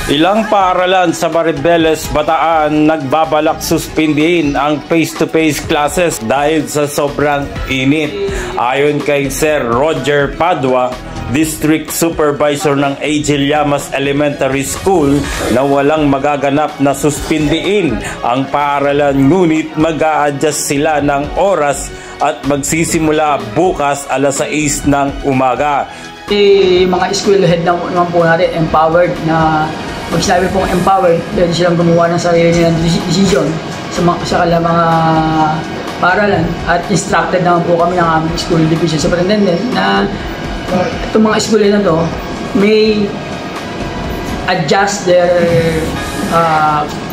Ilang paaralan sa Maribeles, Bataan nagbabalak suspindihin ang face-to-face classes dahil sa sobrang init. Ayon kay Sir Roger Padua, District Supervisor ng A.J. Llamas Elementary School, na walang magaganap na suspindiin ang paaralan, ngunit mag-a-adjust sila ng oras at magsisimula bukas alas 6 ng umaga. Mga school head naman po natin empowered na pag sinabi pong empowered, pwede silang gumawa ng sarili nilang decision sa kanilang mga paaralan, at instructed naman po kami ng aming school division superintendent na itong mga school na to may adjust their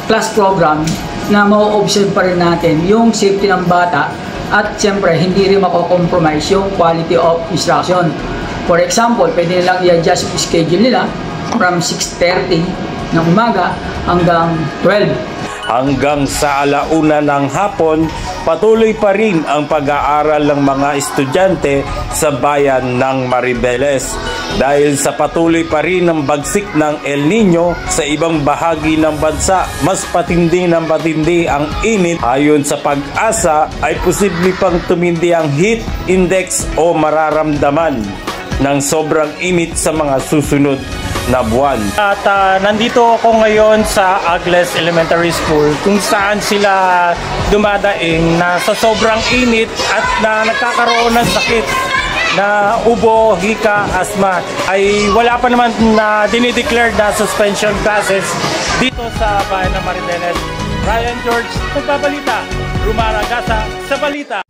class program na ma-observe pa rin natin yung safety ng bata, at siyempre hindi rin mako-compromise yung quality of instruction. For example, pwede nilang i-adjust yung schedule nila from 6:30 ng umaga hanggang 12. Hanggang sa alauna ng hapon, patuloy pa rin ang pag-aaral ng mga estudyante sa bayan ng Maribeles. Dahil sa patuloy pa rin ang bagsik ng El Nino sa ibang bahagi ng bansa, mas patindi ng patindi ang init. Ayon sa Pag-asa, ay posible pang tumindi ang heat index o mararamdaman ng sobrang init sa mga susunod na buwan. At nandito ako ngayon sa Agles Elementary School, kung saan sila dumadaing na sa sobrang init at na nagkakaroon ng sakit na ubo, hika, asma. Ay wala pa naman na dinideclare na suspension classes dito sa bayan ng Maribeles. Ryan George, Pagbabalita, Rumara Gasa sa Balita.